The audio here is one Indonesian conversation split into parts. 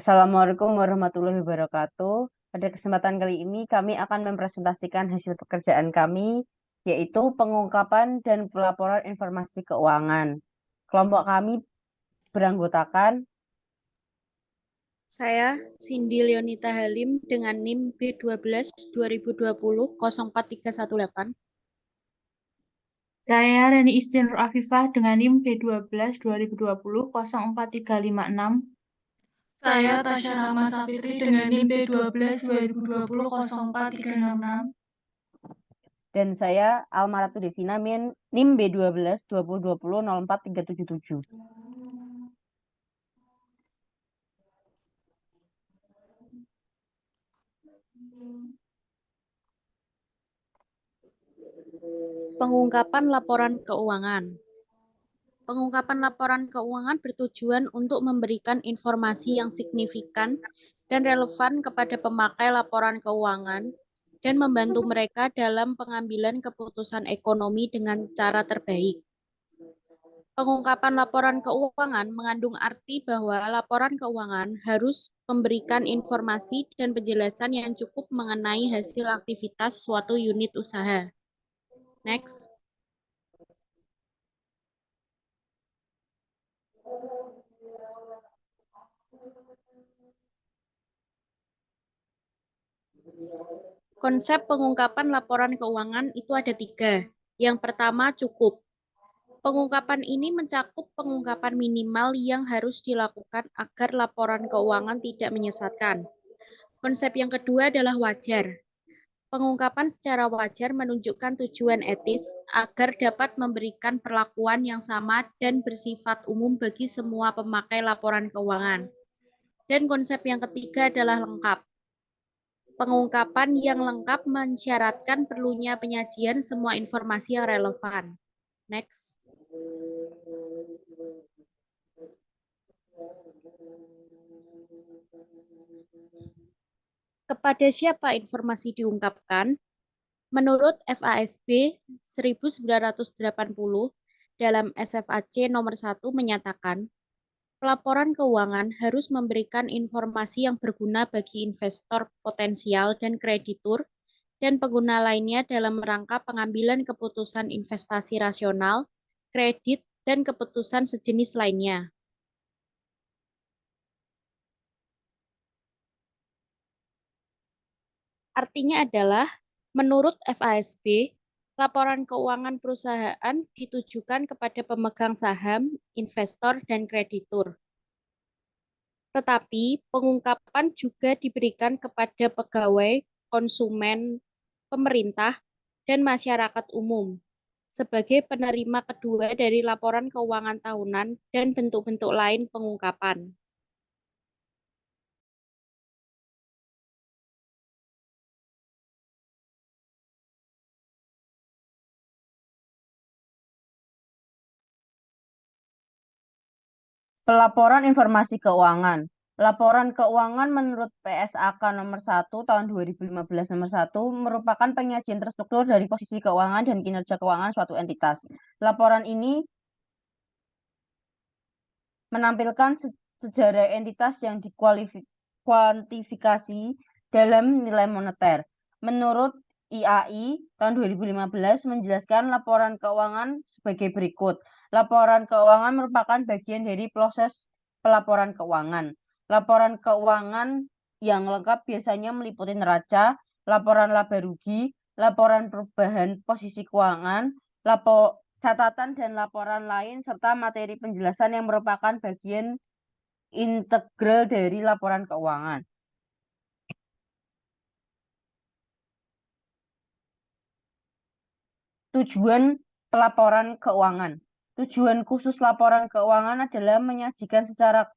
Assalamualaikum warahmatullahi wabarakatuh. Pada kesempatan kali ini kami akan mempresentasikan hasil pekerjaan kami, yaitu pengungkapan dan pelaporan informasi keuangan. Kelompok kami beranggotakan Saya Cindy Leonita Halim dengan NIM B12 2020 04318. Saya Reni Istinur Afifah dengan NIM B12 2020 04356. Saya Tasya Rahma Sapitri dengan NIM B12 2020 04366. dan saya Almaratu Devina NIM B12 2020 04377. Pengungkapan laporan keuangan. Pengungkapan laporan keuangan bertujuan untuk memberikan informasi yang signifikan dan relevan kepada pemakai laporan keuangan dan membantu mereka dalam pengambilan keputusan ekonomi dengan cara terbaik. Pengungkapan laporan keuangan mengandung arti bahwa laporan keuangan harus memberikan informasi dan penjelasan yang cukup mengenai hasil aktivitas suatu unit usaha. Next. Konsep pengungkapan laporan keuangan itu ada 3. Yang pertama, cukup. Pengungkapan ini mencakup pengungkapan minimal yang harus dilakukan agar laporan keuangan tidak menyesatkan. Konsep yang kedua adalah wajar. Pengungkapan secara wajar menunjukkan tujuan etis agar dapat memberikan perlakuan yang sama dan bersifat umum bagi semua pemakai laporan keuangan. Dan konsep yang ketiga adalah lengkap. Pengungkapan yang lengkap mensyaratkan perlunya penyajian semua informasi yang relevan. Next. Kepada siapa informasi diungkapkan? Menurut FASB 1980 dalam SFAC nomor 1 menyatakan, pelaporan keuangan harus memberikan informasi yang berguna bagi investor potensial dan kreditur dan pengguna lainnya dalam rangka pengambilan keputusan investasi rasional, kredit, dan keputusan sejenis lainnya. Artinya adalah, menurut FASB, laporan keuangan perusahaan ditujukan kepada pemegang saham, investor, dan kreditur. Tetapi pengungkapan juga diberikan kepada pegawai, konsumen, pemerintah, dan masyarakat umum sebagai penerima kedua dari laporan keuangan tahunan dan bentuk-bentuk lain pengungkapan. Pelaporan informasi keuangan. Laporan keuangan menurut PSAK nomor 1 tahun 2015 nomor 1 merupakan penyajian terstruktur dari posisi keuangan dan kinerja keuangan suatu entitas. Laporan ini menampilkan sejarah entitas yang dikuantifikasi dalam nilai moneter. Menurut IAI tahun 2015 menjelaskan laporan keuangan sebagai berikut. Laporan keuangan merupakan bagian dari proses pelaporan keuangan. Laporan keuangan yang lengkap biasanya meliputi neraca, laporan laba rugi, laporan perubahan posisi keuangan, catatan dan laporan lain, serta materi penjelasan yang merupakan bagian integral dari laporan keuangan. Tujuan pelaporan keuangan. Tujuan khusus laporan keuangan adalah menyajikan secara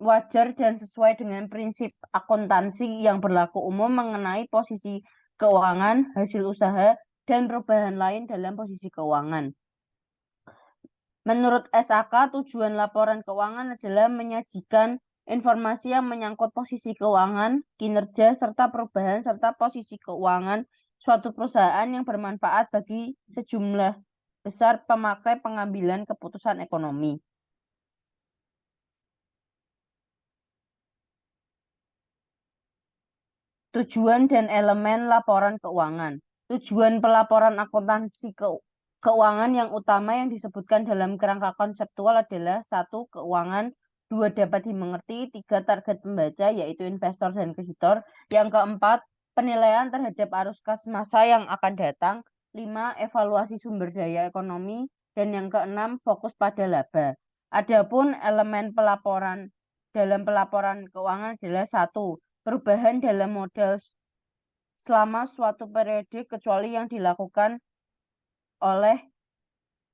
wajar dan sesuai dengan prinsip akuntansi yang berlaku umum mengenai posisi keuangan, hasil usaha, dan perubahan lain dalam posisi keuangan. Menurut SAK, tujuan laporan keuangan adalah menyajikan informasi yang menyangkut posisi keuangan, kinerja, serta perubahan serta posisi keuangan suatu perusahaan yang bermanfaat bagi sejumlah besar pemakai pengambilan keputusan ekonomi. Tujuan dan elemen laporan keuangan. Tujuan pelaporan akuntansi keuangan yang utama yang disebutkan dalam kerangka konseptual adalah 1. Keuangan, 2. Dapat dimengerti, 3. Target pembaca yaitu investor dan kreditor, yang keempat penilaian terhadap arus kas massa yang akan datang, 5. Evaluasi sumber daya ekonomi, dan yang keenam fokus pada laba. Adapun elemen pelaporan dalam pelaporan keuangan adalah 1. Perubahan dalam modal selama suatu periode kecuali yang dilakukan oleh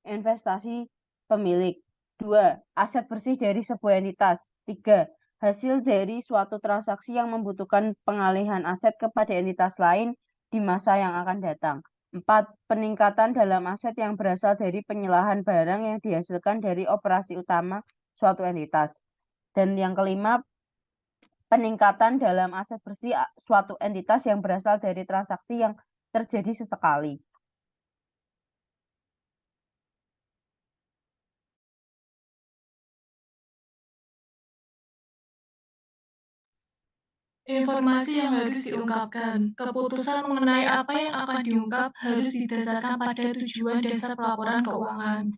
investasi pemilik. 2. Aset bersih dari sebuah entitas. 3. Hasil dari suatu transaksi yang membutuhkan pengalihan aset kepada entitas lain di masa yang akan datang. 4. Peningkatan dalam aset yang berasal dari penyerahan barang yang dihasilkan dari operasi utama suatu entitas. Dan yang kelima, peningkatan dalam aset bersih suatu entitas yang berasal dari transaksi yang terjadi sesekali. Informasi yang harus diungkapkan. Keputusan mengenai apa yang akan diungkap harus didasarkan pada tujuan dasar pelaporan keuangan.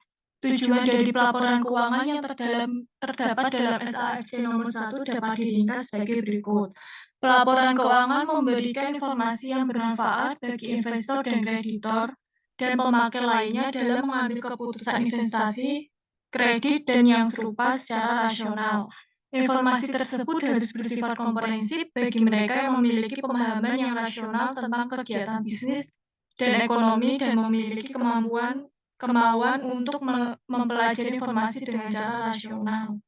Tujuan dari pelaporan keuangan yang terdapat dalam SAFC nomor 1 dapat diringkas sebagai berikut. Pelaporan keuangan memberikan informasi yang bermanfaat bagi investor dan kreditor dan pemakai lainnya dalam mengambil keputusan investasi, kredit, dan yang serupa secara rasional. Informasi tersebut harus bersifat komprehensif bagi mereka yang memiliki pemahaman yang rasional tentang kegiatan bisnis dan ekonomi dan memiliki kemauan untuk mempelajari informasi dengan cara rasional.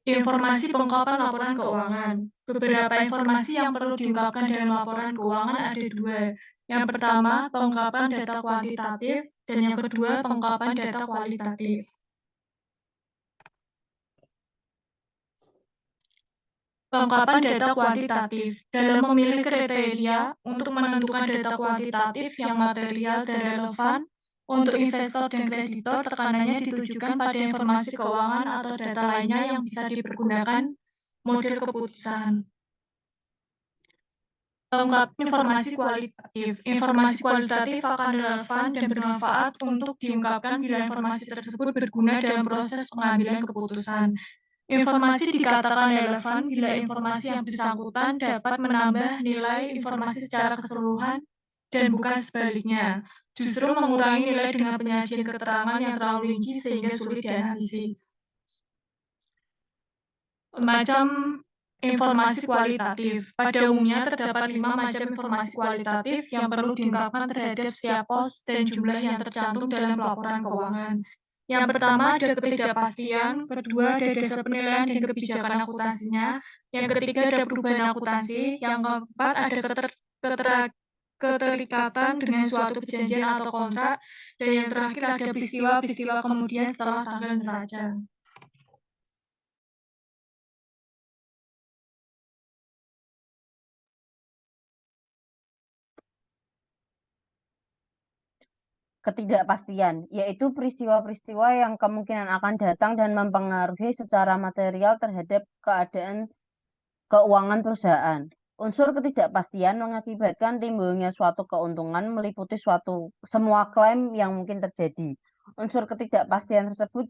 Informasi pengungkapan laporan keuangan. Beberapa informasi yang perlu diungkapkan dalam laporan keuangan ada dua. Yang pertama, pengungkapan data kuantitatif, dan yang kedua, pengungkapan data kualitatif. Pengungkapan data kuantitatif. Dalam memilih kriteria untuk menentukan data kuantitatif yang material dan relevan, untuk investor dan kreditor tekanannya ditujukan pada informasi keuangan atau data lainnya yang bisa dipergunakan model keputusan. Pengungkapan informasi kualitatif. Informasi kualitatif akan relevan dan bermanfaat untuk diungkapkan bila informasi tersebut berguna dalam proses pengambilan keputusan. Informasi dikatakan relevan bila informasi yang bersangkutan dapat menambah nilai informasi secara keseluruhan dan bukan sebaliknya, justru mengurangi nilai dengan penyajian keterangan yang terlalu rinci sehingga sulit dianalisis. Macam informasi kualitatif. Pada umumnya terdapat 5 macam informasi kualitatif yang perlu diungkapkan terhadap setiap pos dan jumlah yang tercantum dalam laporan keuangan. Yang pertama ada ketidakpastian, kedua ada dasar penilaian dan kebijakan akuntansinya, yang ketiga ada perubahan akuntansi, yang keempat ada keterikatan dengan suatu perjanjian atau kontrak, dan yang terakhir ada peristiwa-peristiwa kemudian setelah tanggal neraca. Ketidakpastian, yaitu peristiwa-peristiwa yang kemungkinan akan datang dan mempengaruhi secara material terhadap keadaan keuangan perusahaan. Unsur ketidakpastian mengakibatkan timbulnya suatu keuntungan meliputi semua klaim yang mungkin terjadi. Unsur ketidakpastian tersebut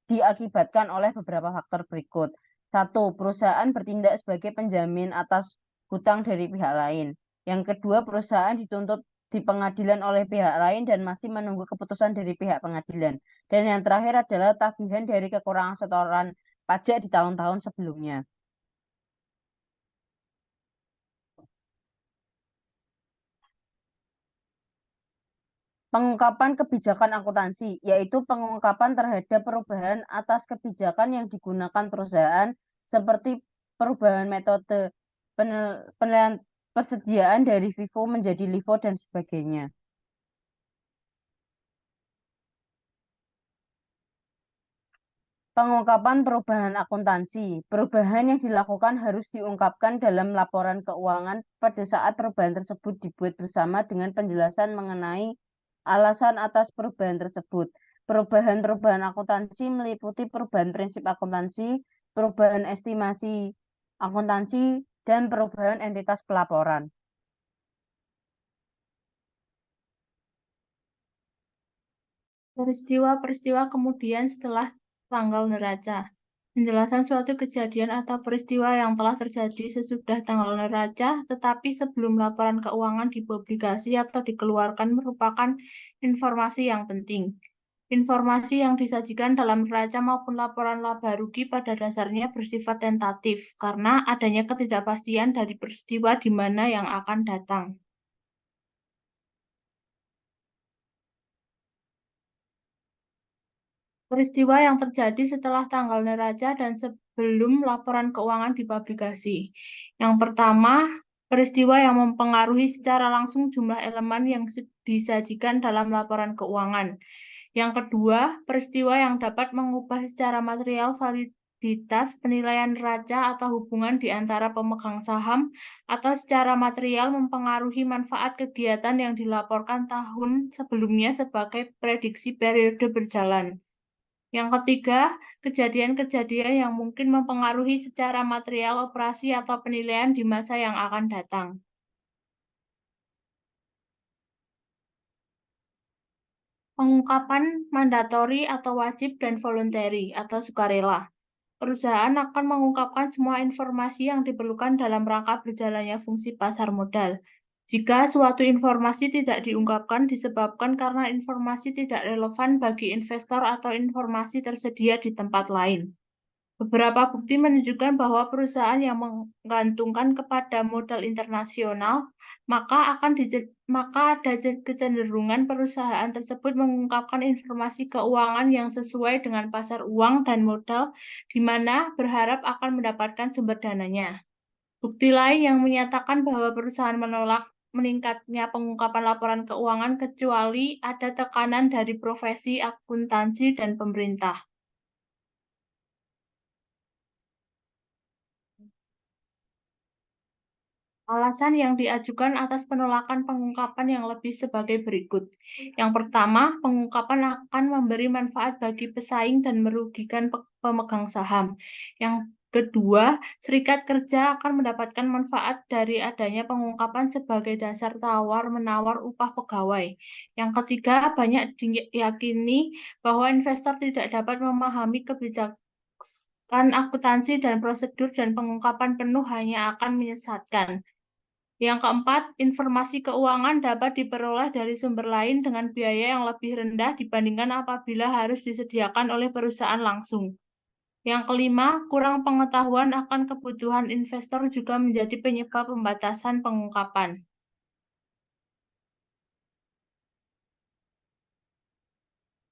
diakibatkan oleh beberapa faktor berikut. 1. Perusahaan bertindak sebagai penjamin atas hutang dari pihak lain. Yang kedua, perusahaan dituntut di pengadilan oleh pihak lain dan masih menunggu keputusan dari pihak pengadilan. Dan yang terakhir adalah tagihan dari kekurangan setoran pajak di tahun-tahun sebelumnya. Pengungkapan kebijakan akuntansi, yaitu pengungkapan terhadap perubahan atas kebijakan yang digunakan perusahaan, seperti perubahan metode penilaian persediaan dari FIFO menjadi LIFO dan sebagainya. Pengungkapan perubahan akuntansi. Perubahan yang dilakukan harus diungkapkan dalam laporan keuangan pada saat perubahan tersebut dibuat bersama dengan penjelasan mengenai Alasan atas perubahan tersebut. Perubahan-perubahan akuntansi meliputi perubahan prinsip akuntansi, perubahan estimasi akuntansi, dan perubahan entitas pelaporan. Peristiwa-peristiwa kemudian setelah tanggal neraca. Penjelasan suatu kejadian atau peristiwa yang telah terjadi sesudah tanggal neraca, tetapi sebelum laporan keuangan dipublikasi atau dikeluarkan merupakan informasi yang penting. Informasi yang disajikan dalam neraca maupun laporan laba rugi pada dasarnya bersifat tentatif, karena adanya ketidakpastian dari peristiwa di mana yang akan datang. Peristiwa yang terjadi setelah tanggal neraca dan sebelum laporan keuangan dipublikasi. Yang pertama, peristiwa yang mempengaruhi secara langsung jumlah elemen yang disajikan dalam laporan keuangan. Yang kedua, peristiwa yang dapat mengubah secara material validitas penilaian neraca atau hubungan di antara pemegang saham atau secara material mempengaruhi manfaat kegiatan yang dilaporkan tahun sebelumnya sebagai prediksi periode berjalan. Yang ketiga, kejadian-kejadian yang mungkin mempengaruhi secara material operasi atau penilaian di masa yang akan datang. Pengungkapan mandatori atau wajib dan voluntary atau sukarela. Perusahaan akan mengungkapkan semua informasi yang diperlukan dalam rangka berjalannya fungsi pasar modal. Jika suatu informasi tidak diungkapkan disebabkan karena informasi tidak relevan bagi investor atau informasi tersedia di tempat lain. Beberapa bukti menunjukkan bahwa perusahaan yang menggantungkan kepada modal internasional, maka ada kecenderungan perusahaan tersebut mengungkapkan informasi keuangan yang sesuai dengan pasar uang dan modal, di mana berharap akan mendapatkan sumber dananya. Bukti lain yang menyatakan bahwa perusahaan menolak meningkatnya pengungkapan laporan keuangan kecuali ada tekanan dari profesi akuntansi dan pemerintah. Alasan yang diajukan atas penolakan pengungkapan yang lebih sebagai berikut. Yang pertama, pengungkapan akan memberi manfaat bagi pesaing dan merugikan pemegang saham. Yang kedua, serikat kerja akan mendapatkan manfaat dari adanya pengungkapan sebagai dasar tawar-menawar upah pegawai. Yang ketiga, banyak diyakini bahwa investor tidak dapat memahami kebijakan akuntansi dan prosedur dan pengungkapan penuh hanya akan menyesatkan. Yang keempat, informasi keuangan dapat diperoleh dari sumber lain dengan biaya yang lebih rendah dibandingkan apabila harus disediakan oleh perusahaan langsung. Yang kelima, kurang pengetahuan akan kebutuhan investor juga menjadi penyebab pembatasan pengungkapan.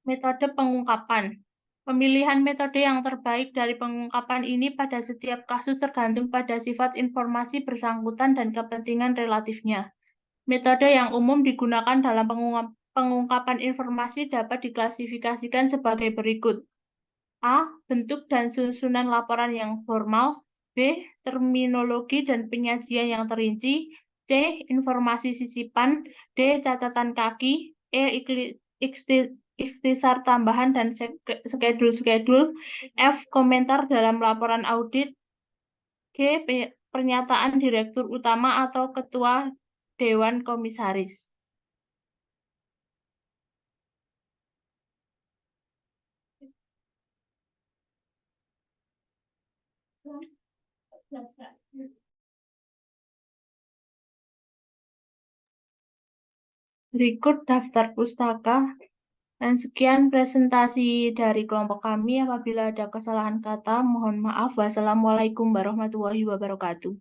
Metode pengungkapan. Pemilihan metode yang terbaik dari pengungkapan ini pada setiap kasus tergantung pada sifat informasi bersangkutan dan kepentingan relatifnya. Metode yang umum digunakan dalam pengungkapan informasi dapat diklasifikasikan sebagai berikut. A. Bentuk dan susunan laporan yang formal. B. Terminologi dan penyajian yang terinci. C. Informasi sisipan. D. Catatan kaki. E. Ikhtisar tambahan dan skedul-skedul. F. Komentar dalam laporan audit. G. Pernyataan Direktur Utama atau Ketua Dewan Komisaris. Berikut daftar pustaka. Dan sekian presentasi dari kelompok kami. Apabila ada kesalahan kata, mohon maaf. Wassalamualaikum warahmatullahi wabarakatuh.